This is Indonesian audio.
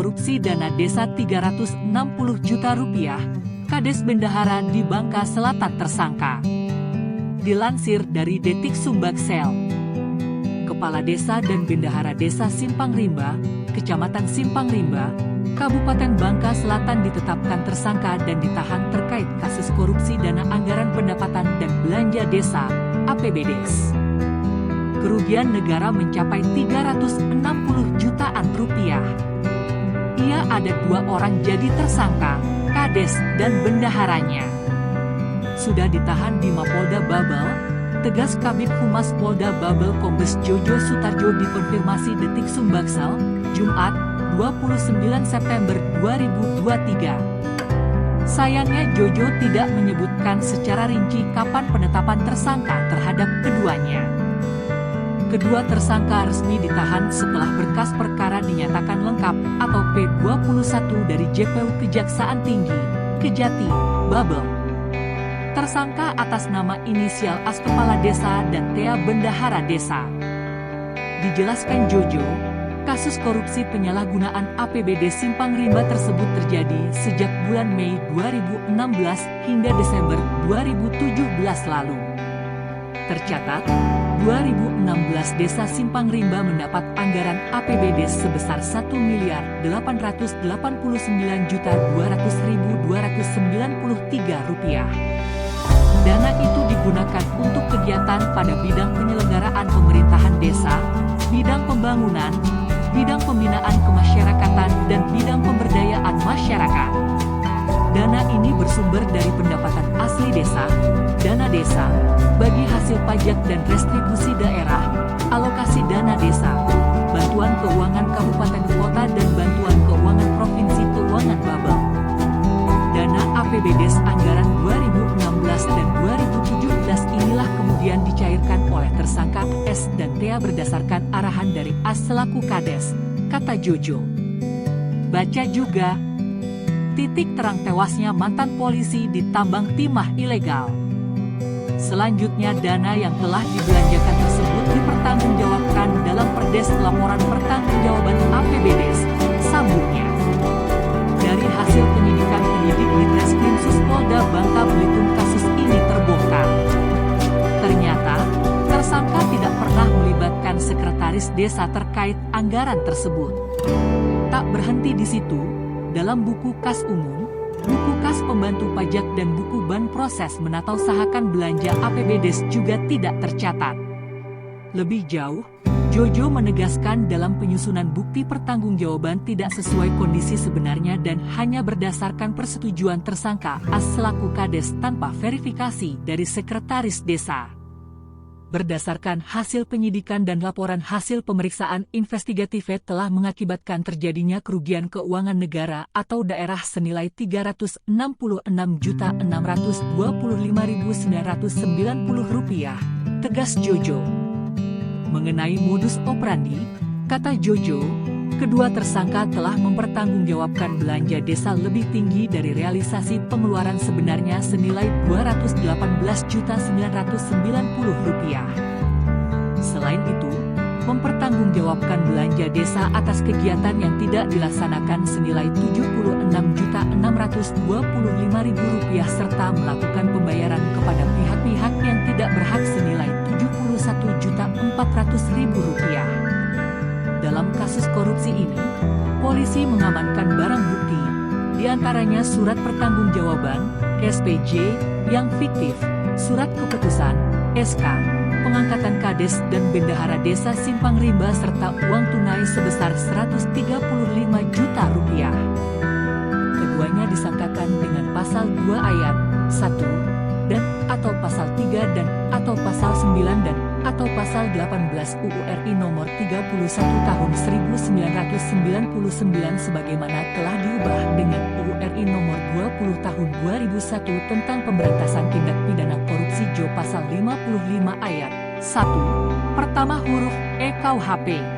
korupsi dana desa 360 juta rupiah, Kades Bendahara di Bangka Selatan tersangka. Dilansir dari Detik Sumbaksel, Kepala Desa dan Bendahara Desa Simpang Rimba, Kecamatan Simpang Rimba, Kabupaten Bangka Selatan ditetapkan tersangka dan ditahan terkait kasus korupsi dana anggaran pendapatan dan belanja desa, APBDes. Kerugian negara mencapai 360 jutaan rupiah. Ia ada 2 orang jadi tersangka, Kades dan bendaharanya. Sudah ditahan di Mapolda Babel, tegas Kabid Humas Polda Babel Kombes Jojo Sutarjo dikonfirmasi Detik Sumbaksel, Jumat, 29 September 2023. Sayangnya Jojo tidak menyebutkan secara rinci kapan penetapan tersangka terhadap keduanya. Kedua tersangka resmi ditahan setelah berkas perkara dinyatakan lengkap atau P21 dari JPU Kejaksaan Tinggi, Kejati, Babel. Tersangka atas nama inisial AS Kepala Desa dan Tea Bendahara Desa. Dijelaskan Jojo, kasus korupsi penyalahgunaan APBD Simpang Rimba tersebut terjadi sejak bulan Mei 2016 hingga Desember 2017 lalu. Tercatat, 2016 Desa Simpang Rimba mendapat anggaran APBD sebesar Rp1.889.200.293. Dana itu digunakan untuk kegiatan pada bidang penyelenggaraan pemerintahan desa, bidang pembangunan, bidang pembinaan kemasyarakatan, dan bidang pemberdayaan masyarakat. Dana ini bersumber dari pendapatan asli desa, dana desa, bagi hasil pajak dan restribusi daerah, alokasi dana desa, bantuan keuangan kabupaten kota dan bantuan keuangan provinsi keuangan Babel. Dana APBDes anggaran 2016 dan 2017 inilah kemudian dicairkan oleh tersangka S dan Tea berdasarkan arahan dari AS selaku Kades, kata Jojo. Baca juga, titik terang tewasnya mantan polisi di tambang timah ilegal. Selanjutnya dana yang telah dibelanjakan tersebut dipertanggungjawabkan dalam Perdes Laporan Pertanggungjawaban APBDes, sambungnya. Dari hasil penyidikan penyidik di Treskrimsus Polda Bangka Belitung kasus ini terbongkar. Ternyata, tersangka tidak pernah melibatkan sekretaris desa terkait anggaran tersebut. Tak berhenti di situ, dalam buku kas umum, buku kas pembantu pajak dan buku ban proses menata usahakan belanja APBDes juga tidak tercatat. Lebih jauh, Jojo menegaskan dalam penyusunan bukti pertanggungjawaban tidak sesuai kondisi sebenarnya dan hanya berdasarkan persetujuan tersangka AS selaku Kades tanpa verifikasi dari sekretaris desa. Berdasarkan hasil penyidikan dan laporan hasil pemeriksaan investigatif telah mengakibatkan terjadinya kerugian keuangan negara atau daerah senilai Rp360.625.990, tegas Jojo. Mengenai modus operandi, kata Jojo, kedua tersangka telah mempertanggungjawabkan belanja desa lebih tinggi dari realisasi pengeluaran sebenarnya senilai Rp218.990. Selain itu, mempertanggungjawabkan belanja desa atas kegiatan yang tidak dilaksanakan senilai Rp76.625.000 serta melakukan pembayaran kepada pihak-pihak yang tidak berhak senilai Rp71.400.000. Dalam kasus korupsi ini, polisi mengamankan barang bukti, diantaranya surat pertanggungjawaban, SPJ, yang fiktif, surat keputusan, SK, pengangkatan Kades dan Bendahara Desa Simpang Rimba serta uang tunai sebesar Rp135 juta. Keduanya disangkakan dengan pasal 2 ayat 1 dan atau pasal 3 dan atau pasal 9 dan atau pasal 18 UU RI nomor 31 tahun 1999 sebagaimana telah diubah dengan UU RI nomor 20 tahun 2001 tentang pemberantasan tindak pidana korupsi Jo pasal 55 ayat 1 pertama huruf E KUHP.